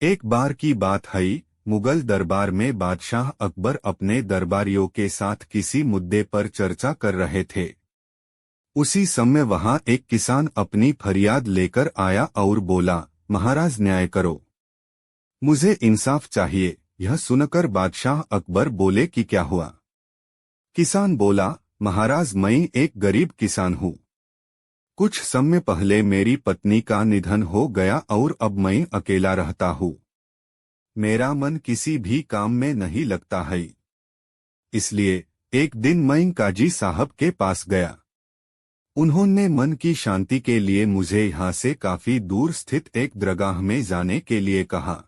एक बार की बात है, मुगल दरबार में बादशाह अकबर अपने दरबारियों के साथ किसी मुद्दे पर चर्चा कर रहे थे। उसी समय वहां एक किसान अपनी फरियाद लेकर आया और बोला, महाराज न्याय करो, मुझे इंसाफ चाहिए। यह सुनकर बादशाह अकबर बोले कि क्या हुआ? किसान बोला, महाराज मैं एक गरीब किसान हूँ। कुछ समय पहले मेरी पत्नी का निधन हो गया और अब मैं अकेला रहता हूँ। मेरा मन किसी भी काम में नहीं लगता है। इसलिए एक दिन मैं काजी साहब के पास गया। उन्होंने मन की शांति के लिए मुझे यहाँ से काफी दूर स्थित एक दरगाह में जाने के लिए कहा।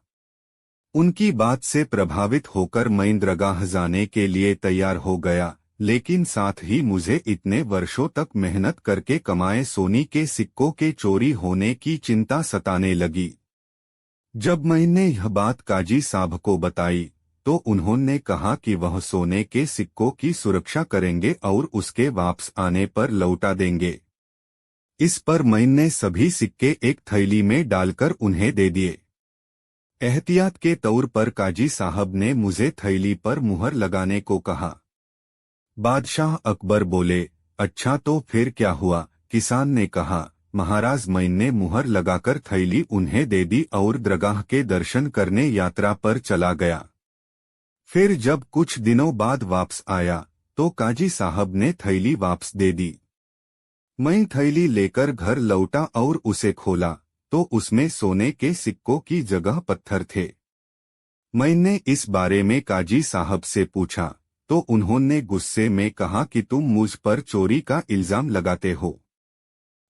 उनकी बात से प्रभावित होकर मैं दरगाह जाने के लिए तैयार हो गया, लेकिन साथ ही मुझे इतने वर्षों तक मेहनत करके कमाए सोने के सिक्कों के चोरी होने की चिंता सताने लगी। जब मैंने यह बात काजी साहब को बताई तो उन्होंने कहा कि वह सोने के सिक्कों की सुरक्षा करेंगे और उसके वापस आने पर लौटा देंगे। इस पर मैंने सभी सिक्के एक थैली में डालकर उन्हें दे दिए। एहतियात के तौर पर काजी साहब ने मुझे थैली पर मुहर लगाने को कहा। बादशाह अकबर बोले, अच्छा तो फिर क्या हुआ? किसान ने कहा, महाराज मैंने मुहर लगाकर थैली उन्हें दे दी और दरगाह के दर्शन करने यात्रा पर चला गया। फिर जब कुछ दिनों बाद वापस आया तो काजी साहब ने थैली वापस दे दी। मैं थैली लेकर घर लौटा और उसे खोला तो उसमें सोने के सिक्कों की जगह पत्थर थे। मैंने इस बारे में काजी साहब से पूछा तो उन्होंने गुस्से में कहा कि तुम मुझ पर चोरी का इल्जाम लगाते हो।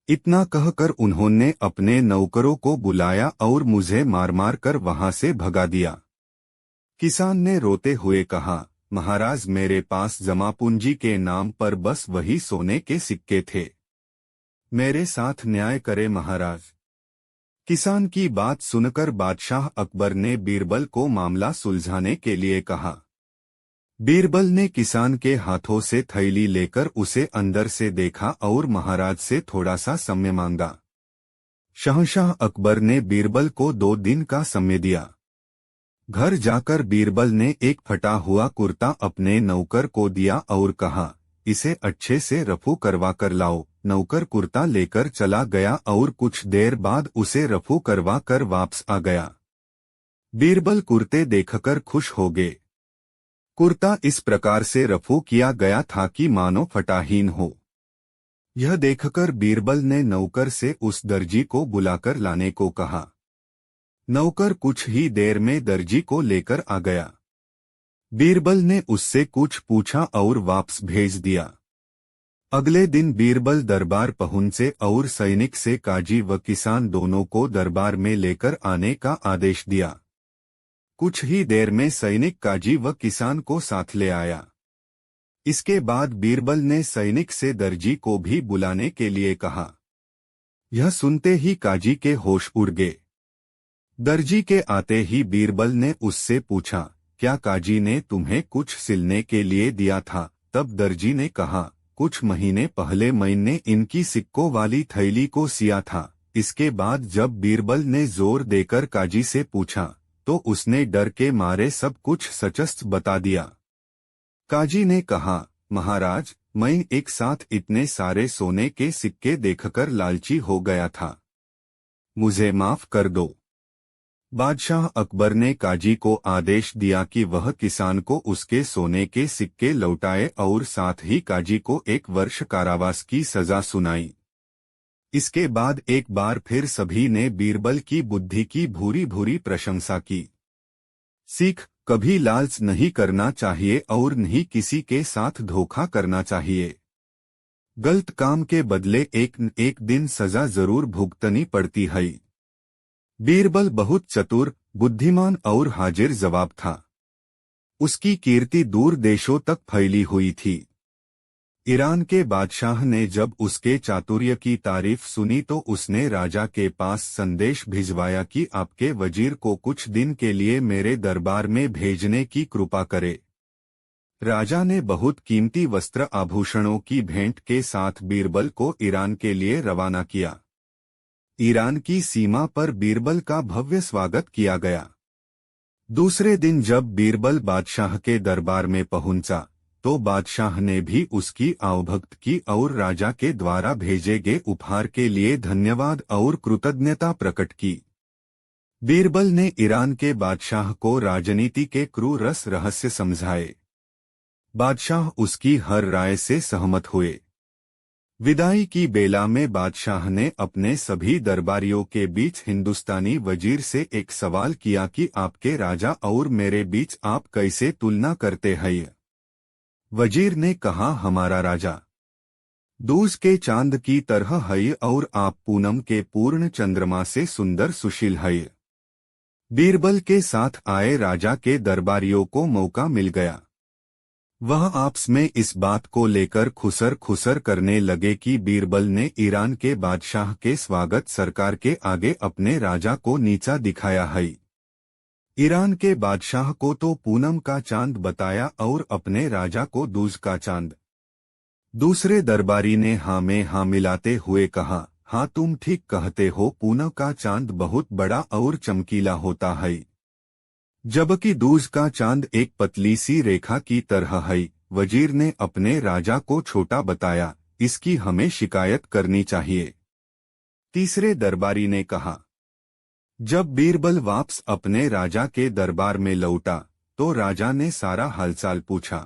इतना कहकर उन्होंने अपने नौकरों को बुलाया और मुझे मार मार कर वहां से भगा दिया। किसान ने रोते हुए कहा, महाराज मेरे पास जमा पूंजी के नाम पर बस वही सोने के सिक्के थे। मेरे साथ न्याय करे महाराज। किसान की बात सुनकर बादशाह अकबर ने बीरबल को मामला सुलझाने के लिए कहा। बीरबल ने किसान के हाथों से थैली लेकर उसे अंदर से देखा और महाराज से थोड़ा सा समय मांगा। शहंशाह अकबर ने बीरबल को 2 दिन का समय दिया। घर जाकर बीरबल ने एक फटा हुआ कुर्ता अपने नौकर को दिया और कहा, इसे अच्छे से रफू करवा कर लाओ। नौकर कुर्ता लेकर चला गया और कुछ देर बाद उसे रफू करवा कर वापस आ गया। बीरबल कुर्ते देखकर खुश हो गए। कुर्ता इस प्रकार से रफू किया गया था कि मानो फटाहीन हो। यह देखकर बीरबल ने नौकर से उस दर्जी को बुलाकर लाने को कहा। नौकर कुछ ही देर में दर्जी को लेकर आ गया। बीरबल ने उससे कुछ पूछा और वापस भेज दिया। अगले दिन बीरबल दरबार पहुंचे और सैनिक से काजी व किसान दोनों को दरबार में लेकर आने का आदेश दिया। कुछ ही देर में सैनिक काजी व किसान को साथ ले आया। इसके बाद बीरबल ने सैनिक से दर्जी को भी बुलाने के लिए कहा। यह सुनते ही काजी के होश उड़ गए। दर्जी के आते ही बीरबल ने उससे पूछा, क्या काजी ने तुम्हें कुछ सिलने के लिए दिया था? तब दर्जी ने कहा, कुछ महीने पहले मैंने इनकी सिक्कों वाली थैली को सिया था। इसके बाद जब बीरबल ने जोर देकर काजी से पूछा तो उसने डर के मारे सब कुछ सचस्त बता दिया। काजी ने कहा, महाराज मैं एक साथ इतने सारे सोने के सिक्के देखकर लालची हो गया था, मुझे माफ कर दो। बादशाह अकबर ने काजी को आदेश दिया कि वह किसान को उसके सोने के सिक्के लौटाए और साथ ही काजी को 1 वर्ष कारावास की सजा सुनाई। इसके बाद एक बार फिर सभी ने बीरबल की बुद्धि की भूरी भूरी प्रशंसा की। सीख, कभी लालच नहीं करना चाहिए और नहीं किसी के साथ धोखा करना चाहिए। गलत काम के बदले एक दिन सजा जरूर भुगतनी पड़ती है। बीरबल बहुत चतुर, बुद्धिमान और हाजिर जवाब था। उसकी कीर्ति दूर देशों तक फैली हुई थी। ईरान के बादशाह ने जब उसके चातुर्य की तारीफ सुनी तो उसने राजा के पास संदेश भिजवाया कि आपके वजीर को कुछ दिन के लिए मेरे दरबार में भेजने की कृपा करे। राजा ने बहुत कीमती वस्त्र आभूषणों की भेंट के साथ बीरबल को ईरान के लिए रवाना किया। ईरान की सीमा पर बीरबल का भव्य स्वागत किया गया। दूसरे दिन जब बीरबल बादशाह के दरबार में पहुंचा तो बादशाह ने भी उसकी आवभक्त की और राजा के द्वारा भेजे गए उपहार के लिए धन्यवाद और कृतज्ञता प्रकट की। बीरबल ने ईरान के बादशाह को राजनीति के क्रूर रस रहस्य समझाए। बादशाह उसकी हर राय से सहमत हुए। विदाई की बेला में बादशाह ने अपने सभी दरबारियों के बीच हिंदुस्तानी वजीर से एक सवाल किया कि आपके राजा और मेरे बीच आप कैसे तुलना करते हैं। वजीर ने कहा, हमारा राजा दूज के चांद की तरह है और आप पूनम के पूर्ण चंद्रमा से सुंदर सुशील है। बीरबल के साथ आए राजा के दरबारियों को मौका मिल गया। वह आपस में इस बात को लेकर खुसर खुसर करने लगे कि बीरबल ने ईरान के बादशाह के स्वागत सरकार के आगे अपने राजा को नीचा दिखाया है। ईरान के बादशाह को तो पूनम का चांद बताया और अपने राजा को दूज का चांद। दूसरे दरबारी ने हाँ में हाँ मिलाते हुए कहा, हाँ तुम ठीक कहते हो, पूनम का चांद बहुत बड़ा और चमकीला होता है, जबकि दूज का चांद एक पतली सी रेखा की तरह है। वजीर ने अपने राजा को छोटा बताया, इसकी हमें शिकायत करनी चाहिए। तीसरे दरबारी ने कहा। जब बीरबल वापस अपने राजा के दरबार में लौटा तो राजा ने सारा हालचाल पूछा।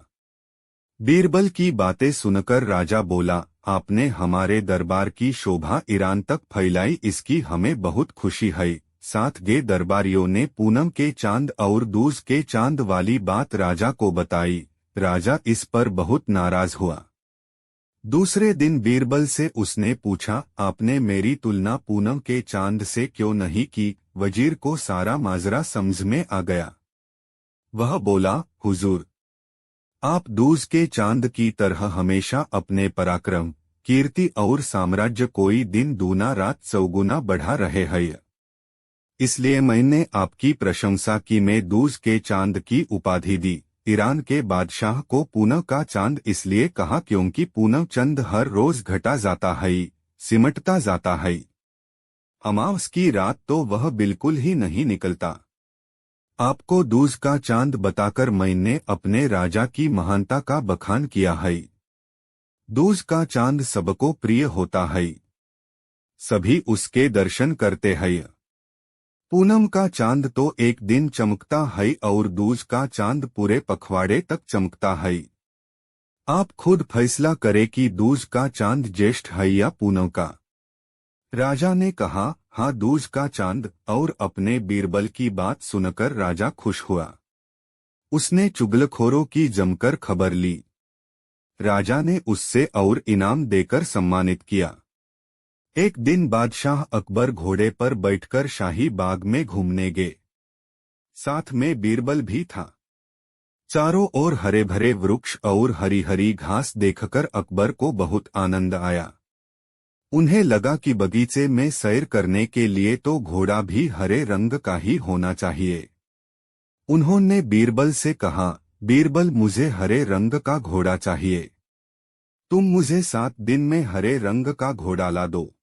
बीरबल की बातें सुनकर राजा बोला, आपने हमारे दरबार की शोभा ईरान तक फैलाई, इसकी हमें बहुत खुशी है। साथ गे दरबारियों ने पूनम के चांद और दूज के चांद वाली बात राजा को बताई। राजा इस पर बहुत नाराज हुआ। दूसरे दिन बीरबल से उसने पूछा, आपने मेरी तुलना पूनम के चांद से क्यों नहीं की। वजीर को सारा माजरा समझ में आ गया। वह बोला, हुजूर, आप दूज के चांद की तरह हमेशा अपने पराक्रम, कीर्ति और साम्राज्य कोई दिन दूना रात चौगुना बढ़ा रहे हैं, इसलिए मैंने आपकी प्रशंसा की। मैं दूज के चांद की उपाधि दी। ईरान के बादशाह को पूनम का चांद इसलिए कहा क्योंकि पूनम चंद हर रोज घटा जाता है, सिमटता जाता है। अमावस की रात तो वह बिल्कुल ही नहीं निकलता। आपको दूज का चांद बताकर मैंने अपने राजा की महानता का बखान किया है। दूज का चांद सबको प्रिय होता है, सभी उसके दर्शन करते हैं। पूनम का चांद तो एक दिन चमकता है और दूज का चांद पूरे पखवाड़े तक चमकता है। आप खुद फैसला करें कि दूज का चांद ज्येष्ठ है या पूनम का। राजा ने कहा, हाँ दूज का चांद। और अपने बीरबल की बात सुनकर राजा खुश हुआ। उसने चुगलखोरों की जमकर खबर ली। राजा ने उससे और इनाम देकर सम्मानित किया। एक दिन बादशाह अकबर घोड़े पर बैठकर शाही बाग में घूमने गए। साथ में बीरबल भी था। चारों ओर हरे भरे वृक्ष और हरी हरी घास देखकर अकबर को बहुत आनंद आया। उन्हें लगा कि बगीचे में सैर करने के लिए तो घोड़ा भी हरे रंग का ही होना चाहिए। उन्होंने बीरबल से कहा, बीरबल मुझे हरे रंग का घोड़ा चाहिए। तुम मुझे 7 दिन में हरे रंग का घोड़ा ला दो।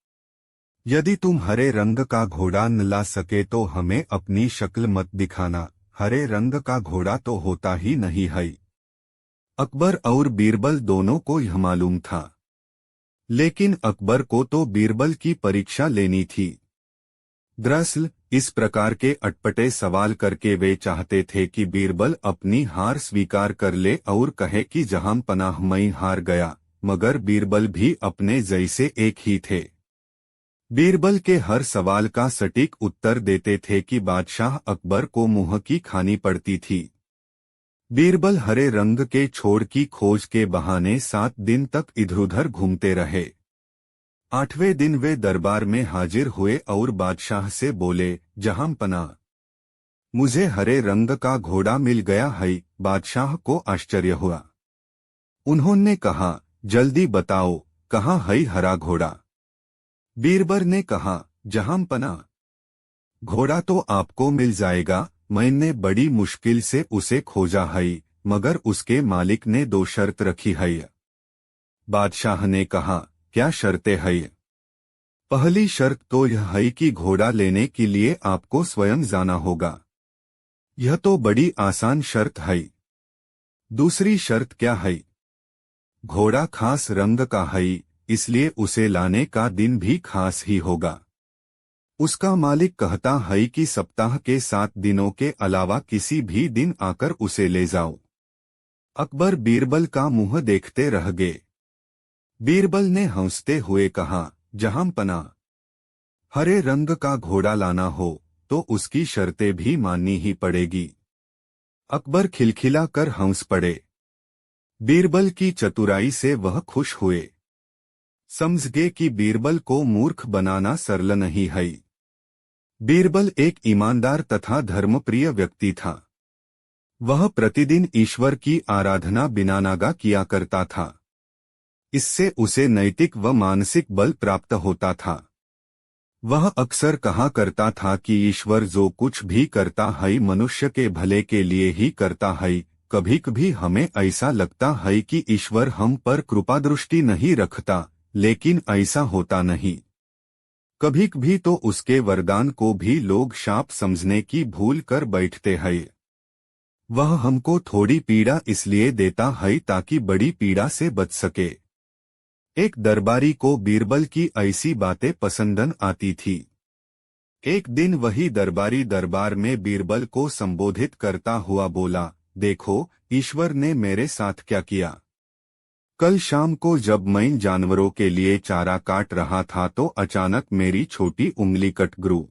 यदि तुम हरे रंग का घोड़ा न ला सके तो हमें अपनी शक्ल मत दिखाना, हरे रंग का घोड़ा तो होता ही नहीं है। अकबर और बीरबल दोनों को यह मालूम था, लेकिन अकबर को तो बीरबल की परीक्षा लेनी थी। दरअसल इस प्रकार के अटपटे सवाल करके वे चाहते थे कि बीरबल अपनी हार स्वीकार कर ले और कहे कि जहां पनाह मैं हार गया। मगर बीरबल भी अपने जैसे एक ही थे। बीरबल के हर सवाल का सटीक उत्तर देते थे कि बादशाह अकबर को मुंह की खानी पड़ती थी। बीरबल हरे रंग के छोड़ की खोज के बहाने 7 दिन तक इधर-उधर घूमते रहे। 8वें दिन वे दरबार में हाजिर हुए और बादशाह से बोले, जहां पनाह, मुझे हरे रंग का घोड़ा मिल गया है। बादशाह को आश्चर्य हुआ। उन्होंने कहा, जल्दी बताओ, कहाँ है हरा घोड़ा। बीरबल ने कहा, जहां पनाह, घोड़ा तो आपको मिल जाएगा। मैंने बड़ी मुश्किल से उसे खोजा है, मगर उसके मालिक ने 2 शर्त रखी है। बादशाह ने कहा, क्या शर्तें हैं? पहली शर्त तो यह है कि घोड़ा लेने के लिए आपको स्वयं जाना होगा। यह तो बड़ी आसान शर्त है। दूसरी शर्त क्या है? घोड़ा खास रंग का है, इसलिए उसे लाने का दिन भी खास ही होगा। उसका मालिक कहता है कि सप्ताह के 7 दिनों के अलावा किसी भी दिन आकर उसे ले जाओ। अकबर बीरबल का मुंह देखते रह गए। बीरबल ने हंसते हुए कहा, जहांपना, हरे रंग का घोड़ा लाना हो तो उसकी शर्तें भी माननी ही पड़ेगी। अकबर खिलखिला कर हंस पड़े। बीरबल की चतुराई से वह खुश हुए। समझ गए कि बीरबल को मूर्ख बनाना सरल नहीं है। बीरबल एक ईमानदार तथा धर्मप्रिय व्यक्ति था। वह प्रतिदिन ईश्वर की आराधना बिना नागा किया करता था। इससे उसे नैतिक व मानसिक बल प्राप्त होता था। वह अक्सर कहा करता था कि ईश्वर जो कुछ भी करता है मनुष्य के भले के लिए ही करता है। कभी कभी हमें ऐसा लगता है कि ईश्वर हम पर कृपा दृष्टि नहीं रखता, लेकिन ऐसा होता नहीं। कभी कभी तो उसके वरदान को भी लोग शाप समझने की भूल कर बैठते हैं। वह हमको थोड़ी पीड़ा इसलिए देता है ताकि बड़ी पीड़ा से बच सके। एक दरबारी को बीरबल की ऐसी बातें पसंद आती थी। एक दिन वही दरबारी दरबार में बीरबल को संबोधित करता हुआ बोला, देखो ईश्वर ने मेरे साथ क्या किया। कल शाम को जब मैं जानवरों के लिए चारा काट रहा था तो अचानक मेरी छोटी उंगली कट गई।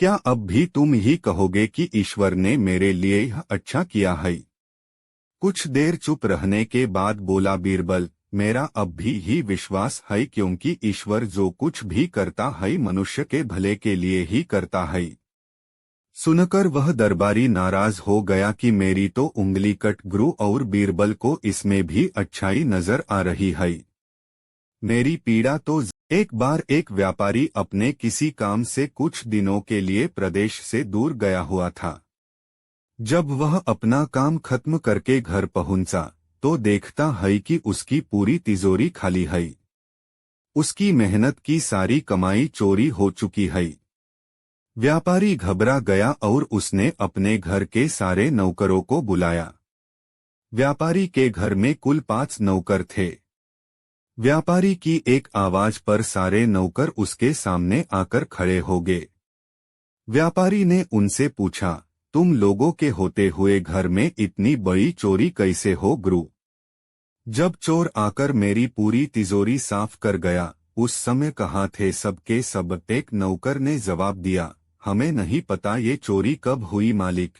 क्या अब भी तुम ही कहोगे कि ईश्वर ने मेरे लिए यह अच्छा किया है? कुछ देर चुप रहने के बाद बोला बीरबल, मेरा अब भी ही विश्वास है, क्योंकि ईश्वर जो कुछ भी करता है मनुष्य के भले के लिए ही करता है। सुनकर वह दरबारी नाराज हो गया कि मेरी तो उंगली कट गई और बीरबल को इसमें भी अच्छाई नजर आ रही है। मेरी पीड़ा तो। एक बार एक व्यापारी अपने किसी काम से कुछ दिनों के लिए प्रदेश से दूर गया हुआ था। जब वह अपना काम खत्म करके घर पहुंचा तो देखता है कि उसकी पूरी तिजोरी खाली है। उसकी मेहनत की सारी कमाई चोरी हो चुकी है। व्यापारी घबरा गया और उसने अपने घर के सारे नौकरों को बुलाया। व्यापारी के घर में कुल 5 नौकर थे। व्यापारी की एक आवाज पर सारे नौकर उसके सामने आकर खड़े हो गए। व्यापारी ने उनसे पूछा, तुम लोगों के होते हुए घर में इतनी बड़ी चोरी कैसे हो गई? जब चोर आकर मेरी पूरी तिजोरी साफ कर गया, उस समय कहाँ थे सबके सब? एक नौकर ने जवाब दिया, हमें नहीं पता ये चोरी कब हुई मालिक,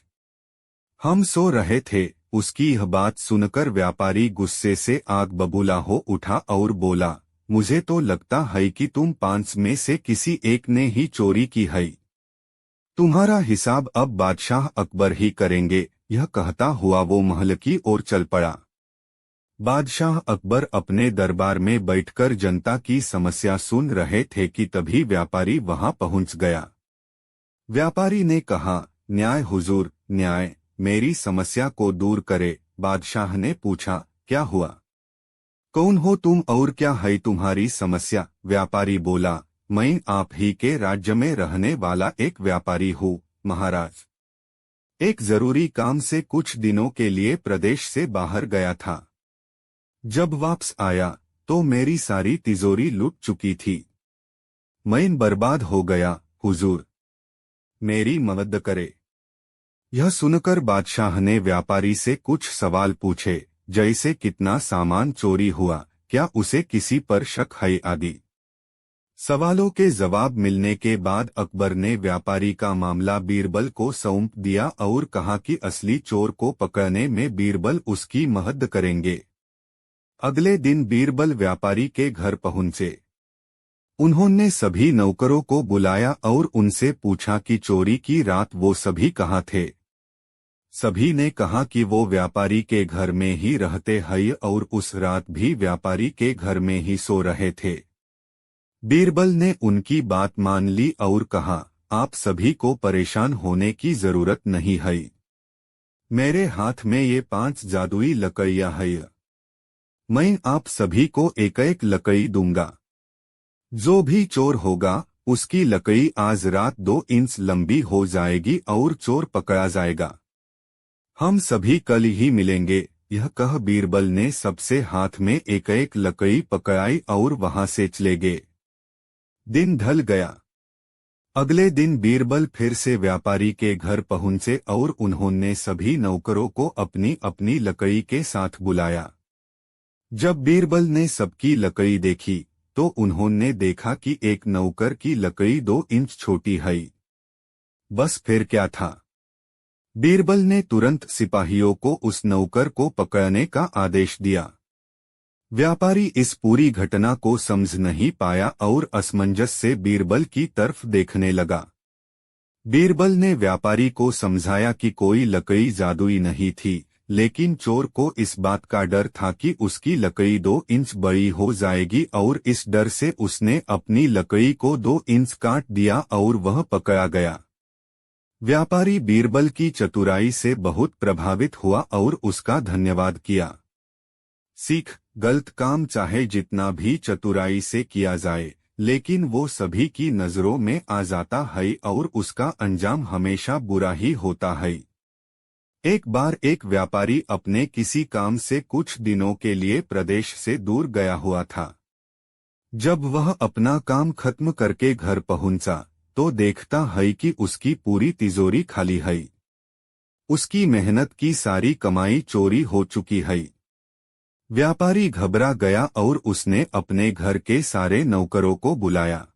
हम सो रहे थे। उसकी यह बात सुनकर व्यापारी गुस्से से आग बबूला हो उठा और बोला, मुझे तो लगता है कि तुम 5 में से किसी एक ने ही चोरी की है। तुम्हारा हिसाब अब बादशाह अकबर ही करेंगे। यह कहता हुआ वो महल की ओर चल पड़ा। बादशाह अकबर अपने दरबार में बैठकर जनता की समस्या सुन रहे थे कि तभी व्यापारी वहां पहुंच गया। व्यापारी ने कहा, न्याय हुजूर, न्याय, मेरी समस्या को दूर करे। बादशाह ने पूछा, क्या हुआ? कौन हो तुम और क्या है तुम्हारी समस्या? व्यापारी बोला, मैं आप ही के राज्य में रहने वाला एक व्यापारी हूँ महाराज। एक जरूरी काम से कुछ दिनों के लिए प्रदेश से बाहर गया था। जब वापस आया तो मेरी सारी तिजोरी लूट चुकी थी। मैं बर्बाद हो गया हुजूर, मेरी मदद करे। यह सुनकर बादशाह ने व्यापारी से कुछ सवाल पूछे, जैसे कितना सामान चोरी हुआ, क्या उसे किसी पर शक है आदि। सवालों के जवाब मिलने के बाद अकबर ने व्यापारी का मामला बीरबल को सौंप दिया और कहा कि असली चोर को पकड़ने में बीरबल उसकी मदद करेंगे। अगले दिन बीरबल व्यापारी के घर पहुंचे। उन्होंने सभी नौकरों को बुलाया और उनसे पूछा कि चोरी की रात वो सभी कहाँ थे। सभी ने कहा कि वो व्यापारी के घर में ही रहते हैं और उस रात भी व्यापारी के घर में ही सो रहे थे। बीरबल ने उनकी बात मान ली और कहा, आप सभी को परेशान होने की जरूरत नहीं है। मेरे हाथ में ये 5 जादुई लकड़ियां हैं। मैं आप सभी को एक एक लकड़ी दूंगा। जो भी चोर होगा उसकी लकड़ी आज रात 2 इंच लंबी हो जाएगी और चोर पकड़ा जाएगा। हम सभी कल ही मिलेंगे। यह कह बीरबल ने सबसे हाथ में एक एक लकड़ी पकड़ाई और वहां से चले गए। दिन ढल गया। अगले दिन बीरबल फिर से व्यापारी के घर पहुंचे और उन्होंने सभी नौकरों को अपनी अपनी लकड़ी के साथ बुलाया। जब बीरबल ने सबकी लकड़ी देखी तो उन्होंने देखा कि एक नौकर की लकड़ी 2 इंच छोटी है। बस फिर क्या था। बीरबल ने तुरंत सिपाहियों को उस नौकर को पकड़ने का आदेश दिया। व्यापारी इस पूरी घटना को समझ नहीं पाया और असमंजस से बीरबल की तरफ देखने लगा। बीरबल ने व्यापारी को समझाया कि कोई लकड़ी जादुई नहीं थी, लेकिन चोर को इस बात का डर था कि उसकी लकड़ी 2 इंच बड़ी हो जाएगी और इस डर से उसने अपनी लकड़ी को 2 इंच काट दिया और वह पकड़ा गया। व्यापारी बीरबल की चतुराई से बहुत प्रभावित हुआ और उसका धन्यवाद किया। सीख: गलत काम चाहे जितना भी चतुराई से किया जाए, लेकिन वो सभी की नजरों में आ जाता है और उसका अंजाम हमेशा बुरा ही होता है। एक बार एक व्यापारी अपने किसी काम से कुछ दिनों के लिए प्रदेश से दूर गया हुआ था। जब वह अपना काम खत्म करके घर पहुंचा तो देखता है कि उसकी पूरी तिजोरी खाली है। उसकी मेहनत की सारी कमाई चोरी हो चुकी है। व्यापारी घबरा गया और उसने अपने घर के सारे नौकरों को बुलाया।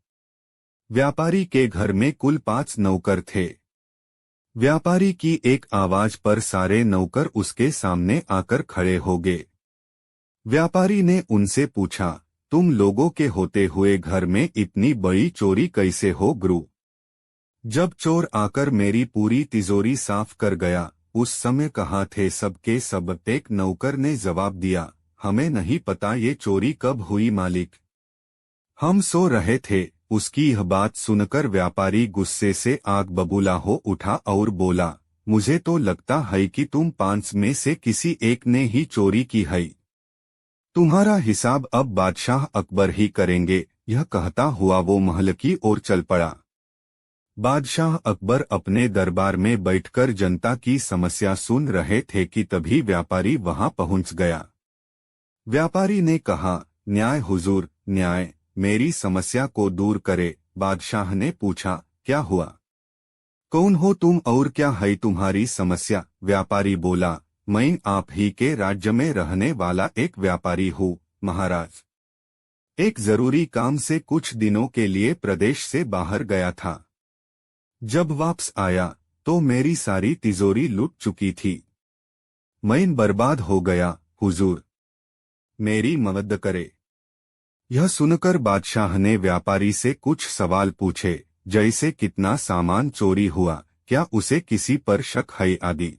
व्यापारी के घर में कुल 5 नौकर थे। व्यापारी की एक आवाज पर सारे नौकर उसके सामने आकर खड़े हो गए। व्यापारी ने उनसे पूछा, तुम लोगों के होते हुए घर में इतनी बड़ी चोरी कैसे हो गुरु? जब चोर आकर मेरी पूरी तिजोरी साफ कर गया, उस समय कहाँ थे सबके सब? एक नौकर ने जवाब दिया, हमें नहीं पता ये चोरी कब हुई मालिक, हम सो रहे थे। उसकी यह बात सुनकर व्यापारी गुस्से से आग बबूला हो उठा और बोला, मुझे तो लगता है कि तुम 5 में से किसी एक ने ही चोरी की है। तुम्हारा हिसाब अब बादशाह अकबर ही करेंगे। यह कहता हुआ वो महल की ओर चल पड़ा। बादशाह अकबर अपने दरबार में बैठकर जनता की समस्या सुन रहे थे कि तभी व्यापारी वहां पहुंच गया। व्यापारी ने कहा, न्याय हुजूर, न्याय, मेरी समस्या को दूर करे। बादशाह ने पूछा, क्या हुआ? कौन हो तुम और क्या है तुम्हारी समस्या? व्यापारी बोला, मैं आप ही के राज्य में रहने वाला एक व्यापारी हूँ महाराज। एक जरूरी काम से कुछ दिनों के लिए प्रदेश से बाहर गया था। जब वापस आया तो मेरी सारी तिजोरी लूट चुकी थी। मैं बर्बाद हो गया हुजूर, मेरी मदद करे। यह सुनकर बादशाह ने व्यापारी से कुछ सवाल पूछे, जैसे कितना सामान चोरी हुआ, क्या उसे किसी पर शक है आदि।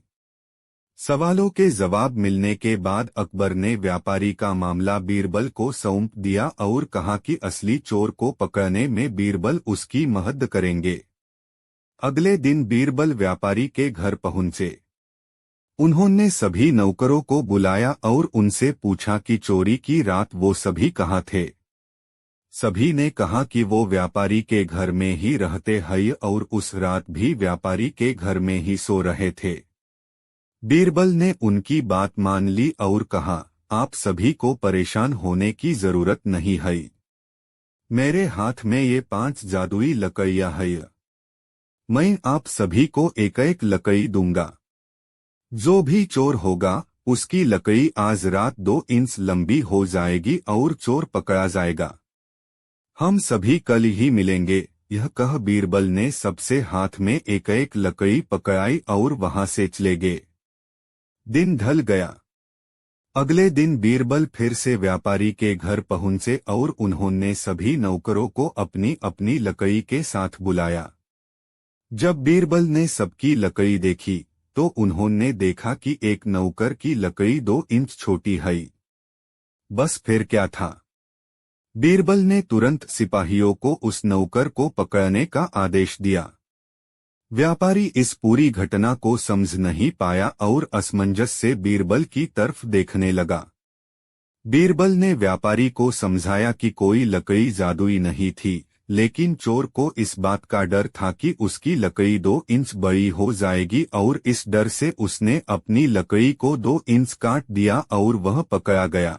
सवालों के जवाब मिलने के बाद अकबर ने व्यापारी का मामला बीरबल को सौंप दिया और कहा कि असली चोर को पकड़ने में बीरबल उसकी मदद करेंगे। अगले दिन बीरबल व्यापारी के घर पहुंचे। उन्होंने सभी नौकरों को बुलाया और उनसे पूछा कि चोरी की रात वो सभी कहाँ थे। सभी ने कहा कि वो व्यापारी के घर में ही रहते हैं और उस रात भी व्यापारी के घर में ही सो रहे थे। बीरबल ने उनकी बात मान ली और कहा, आप सभी को परेशान होने की जरूरत नहीं है। मेरे हाथ में ये 5 जादुई लकड़ियां हैं। मैं आप सभी को एक एक लकड़ी दूंगा। जो भी चोर होगा उसकी लकड़ी आज रात 2 इंच लंबी हो जाएगी और चोर पकड़ा जाएगा। हम सभी कल ही मिलेंगे। यह कह बीरबल ने सबसे हाथ में एक एक लकड़ी पकड़ाई और वहां से चले गए। दिन ढल गया। अगले दिन बीरबल फिर से व्यापारी के घर पहुंचे और उन्होंने सभी नौकरों को अपनी अपनी लकड़ी के साथ बुलाया। जब बीरबल ने सबकी लकड़ी देखी तो उन्होंने देखा कि एक नौकर की लकड़ी 2 इंच छोटी है। बस फिर क्या था। बीरबल ने तुरंत सिपाहियों को उस नौकर को पकड़ने का आदेश दिया। व्यापारी इस पूरी घटना को समझ नहीं पाया और असमंजस से बीरबल की तरफ देखने लगा। बीरबल ने व्यापारी को समझाया कि कोई लकड़ी जादुई नहीं थी, लेकिन चोर को इस बात का डर था कि उसकी लकड़ी 2 इंच बड़ी हो जाएगी और इस डर से उसने अपनी लकड़ी को 2 इंच काट दिया और वह पकड़ा गया।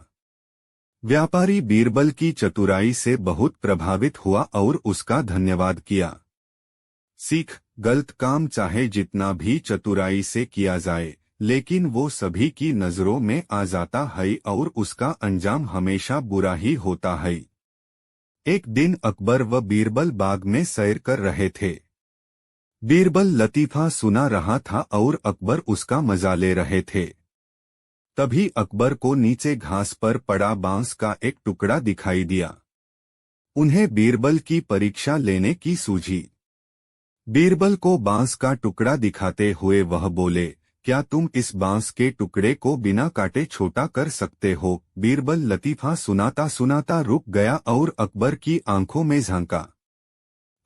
व्यापारी बीरबल की चतुराई से बहुत प्रभावित हुआ और उसका धन्यवाद किया। सीख: गलत काम चाहे जितना भी चतुराई से किया जाए, लेकिन वो सभी की नजरों में आ जाता है और उसका अंजाम हमेशा बुरा ही होता है। एक दिन अकबर व बीरबल बाग में सैर कर रहे थे। बीरबल लतीफा सुना रहा था और अकबर उसका मजा ले रहे थे। तभी अकबर को नीचे घास पर पड़ा बांस का एक टुकड़ा दिखाई दिया। उन्हें बीरबल की परीक्षा लेने की सूझी। बीरबल को बांस का टुकड़ा दिखाते हुए वह बोले, क्या तुम इस बांस के टुकड़े को बिना काटे छोटा कर सकते हो? बीरबल लतीफा सुनाता सुनाता रुक गया और अकबर की आंखों में झांका।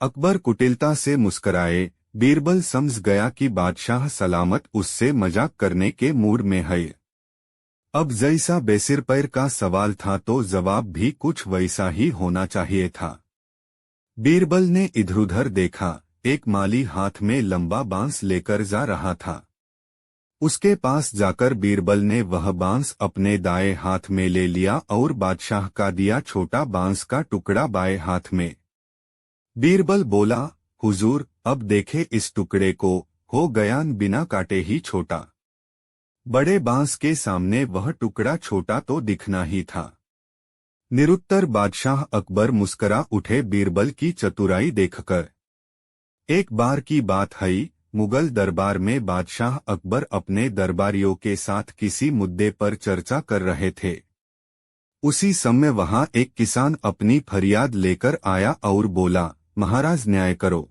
अकबर कुटिलता से मुस्कराए। बीरबल समझ गया कि बादशाह सलामत उससे मजाक करने के मूड में है। अब जैसा बेसिर पैर का सवाल था तो जवाब भी कुछ वैसा ही होना चाहिए था। बीरबल ने इधर-उधर देखा। एक माली हाथ में लंबा बांस लेकर जा रहा था। उसके पास जाकर बीरबल ने वह बांस अपने दाएं हाथ में ले लिया और बादशाह का दिया छोटा बांस का टुकड़ा बाएं हाथ में। बीरबल बोला, हुजूर, अब देखे इस टुकड़े को, हो गया बिना काटे ही छोटा। बड़े बांस के सामने वह टुकड़ा छोटा तो दिखना ही था। निरुत्तर बादशाह अकबर मुस्करा उठे बीरबल की चतुराई देखकर। एक बार की बात है, मुगल दरबार में बादशाह अकबर अपने दरबारियों के साथ किसी मुद्दे पर चर्चा कर रहे थे। उसी समय वहां एक किसान अपनी फरियाद लेकर आया और बोला, महाराज न्याय करो,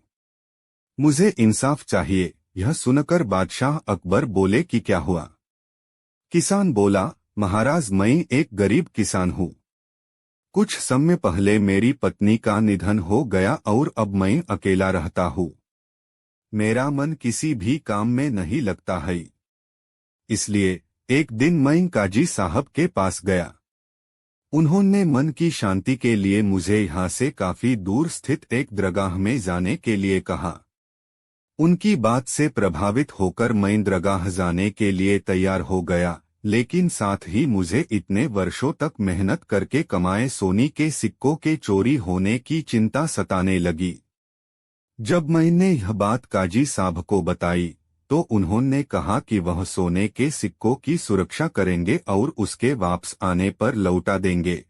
मुझे इंसाफ चाहिए। यह सुनकर बादशाह अकबर बोले कि क्या हुआ? किसान बोला, महाराज मैं एक गरीब किसान हूँ। कुछ समय पहले मेरी पत्नी का निधन हो गया और अब मैं अकेला रहता हूँ। मेरा मन किसी भी काम में नहीं लगता है। इसलिए एक दिन मैं काजी साहब के पास गया। उन्होंने मन की शांति के लिए मुझे यहाँ से काफी दूर स्थित एक दरगाह में जाने के लिए कहा। उनकी बात से प्रभावित होकर मैं दरगाह जाने के लिए तैयार हो गया, लेकिन साथ ही मुझे इतने वर्षों तक मेहनत करके कमाए सोने के सिक्कों के चोरी होने की चिंता सताने लगी। जब मैंने यह बात काजी साहब को बताई तो उन्होंने कहा कि वह सोने के सिक्कों की सुरक्षा करेंगे और उसके वापस आने पर लौटा देंगे।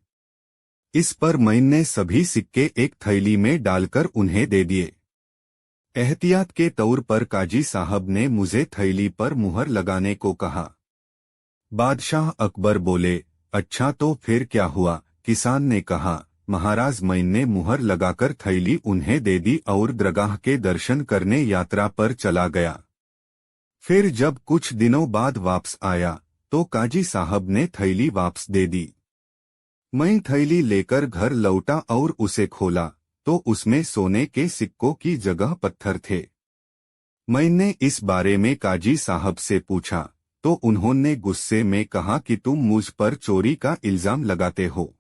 इस पर मैंने सभी सिक्के एक थैली में डालकर उन्हें दे दिए। एहतियात के तौर पर काजी साहब ने मुझे थैली पर मुहर लगाने को कहा। बादशाह अकबर बोले, अच्छा तो फिर क्या हुआ? किसान ने कहा, महाराज मैंने मुहर लगाकर थैली उन्हें दे दी और दरगाह के दर्शन करने यात्रा पर चला गया। फिर जब कुछ दिनों बाद वापस आया तो काजी साहब ने थैली वापस दे दी। मैं थैली लेकर घर लौटा और उसे खोला तो उसमें सोने के सिक्कों की जगह पत्थर थे। मैंने इस बारे में काजी साहब से पूछा तो उन्होंने गुस्से में कहा कि तुम मुझ पर चोरी का इल्जाम लगाते हो।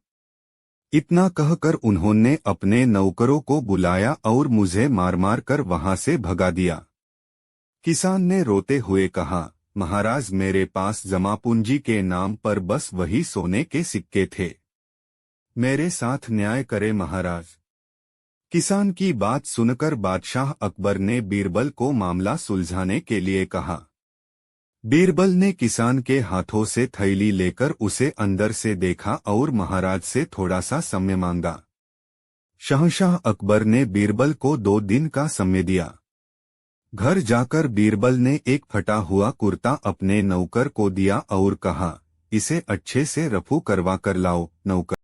इतना कहकर उन्होंने अपने नौकरों को बुलाया और मुझे मार मार कर वहां से भगा दिया। किसान ने रोते हुए कहा, महाराज मेरे पास जमा पूंजी के नाम पर बस वही सोने के सिक्के थे। मेरे साथ न्याय करे महाराज। किसान की बात सुनकर बादशाह अकबर ने बीरबल को मामला सुलझाने के लिए कहा। बीरबल ने किसान के हाथों से थैली लेकर उसे अंदर से देखा और महाराज से थोड़ा सा समय मांगा। शहंशाह अकबर ने बीरबल को 2 दिन का समय दिया। घर जाकर बीरबल ने एक फटा हुआ कुर्ता अपने नौकर को दिया और कहा, इसे अच्छे से रफू करवा कर लाओ। नौकर